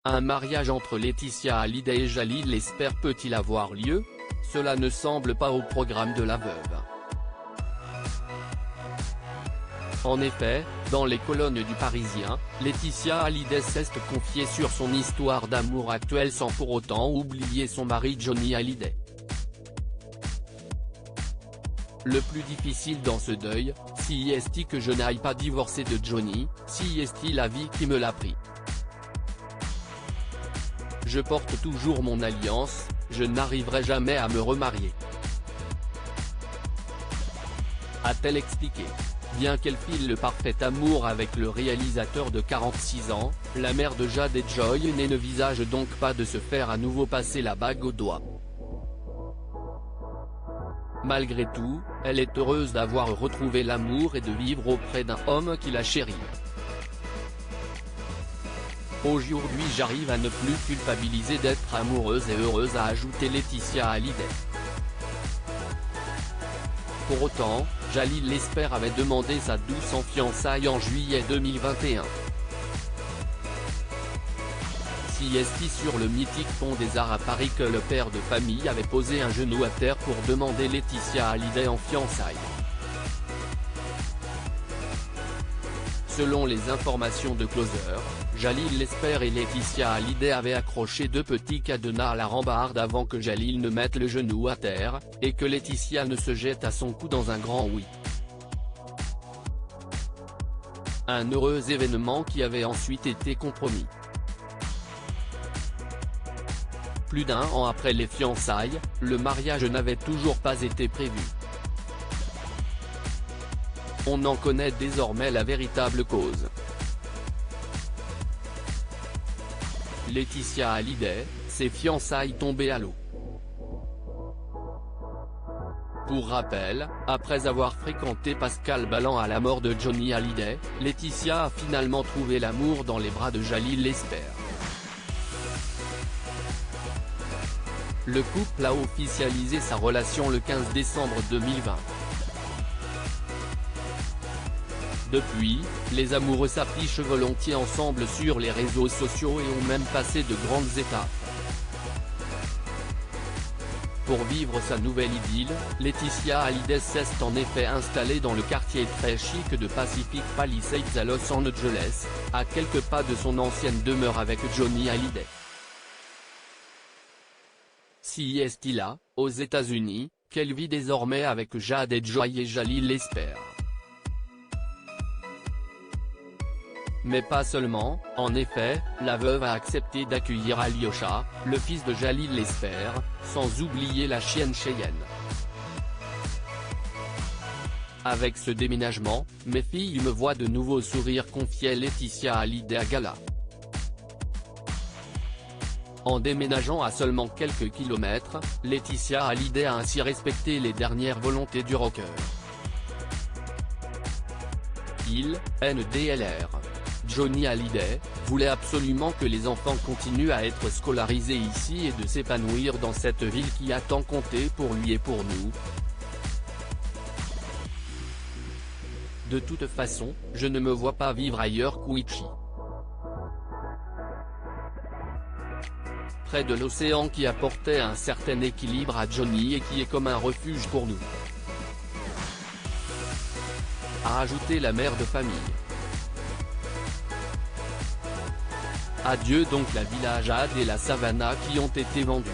Un mariage entre Laetitia Hallyday et Jalil Lesper peut-il avoir lieu? Cela ne semble pas au programme de la veuve. En effet, dans les colonnes du Parisien, Laetitia Hallyday s'est confiée sur son histoire d'amour actuelle sans pour autant oublier son mari Johnny Hallyday. Le plus difficile dans ce deuil, si est-il que je n'aille pas divorcer de Johnny, si est-il la vie qui me l'a pris. Je porte toujours mon alliance, je n'arriverai jamais à me remarier, a-t-elle expliqué. Bien qu'elle file le parfait amour avec le réalisateur de 46 ans, la mère de Jade et Joy n'envisage donc pas de se faire à nouveau passer la bague au doigt. Malgré tout, elle est heureuse d'avoir retrouvé l'amour et de vivre auprès d'un homme qui la chérit. Aujourd'hui j'arrive à ne plus culpabiliser d'être amoureuse et heureuse, a ajouté Laetitia Hallyday. Pour autant, Jalil Lesper avait demandé sa douce en fiançailles en juillet 2021. Si est-il sur le mythique pont des Arts à Paris que le père de famille avait posé un genou à terre pour demander Laetitia Hallyday en fiançailles. Selon les informations de Closer, Jalil Lesper et Laetitia Hallyday avaient accroché 2 petits cadenas à la rambarde avant que Jalil ne mette le genou à terre, et que Laetitia ne se jette à son cou dans un grand oui. Un heureux événement qui avait ensuite été compromis. Plus d'1 an après les fiançailles, le mariage n'avait toujours pas été prévu. On en connaît désormais la véritable cause. Laetitia Hallyday, ses fiançailles tombées à l'eau. Pour rappel, après avoir fréquenté Pascal Ballan à la mort de Johnny Hallyday, Laetitia a finalement trouvé l'amour dans les bras de Jalil Lesper. Le couple a officialisé sa relation le 15 décembre 2020. Depuis, les amoureux s'affichent volontiers ensemble sur les réseaux sociaux et ont même passé de grandes étapes. Pour vivre sa nouvelle idylle, Laetitia Hallyday s'est en effet installée dans le quartier très chic de Pacific Palisades à Los Angeles, à quelques pas de son ancienne demeure avec Johnny Hallyday. Si est-il là, aux États-Unis, qu'elle vit désormais avec Jade et Joy et Jalil Lesper. Mais pas seulement, en effet, la veuve a accepté d'accueillir Alyosha, le fils de Jalil Lesper, sans oublier la chienne Cheyenne. Avec ce déménagement, mes filles me voient de nouveau sourire, confiait Laetitia Hallyday à Gala. En déménageant à seulement quelques kilomètres, Laetitia Hallyday a ainsi respecté les dernières volontés du rocker. NDLR. Johnny Hallyday voulait absolument que les enfants continuent à être scolarisés ici et de s'épanouir dans cette ville qui a tant compté pour lui et pour nous. De toute façon, je ne me vois pas vivre ailleurs qu'Ouichi. Près de l'océan qui apportait un certain équilibre à Johnny et qui est comme un refuge pour nous, a ajouté la mère de famille. Adieu donc la Villa Jade et la Savannah qui ont été vendus.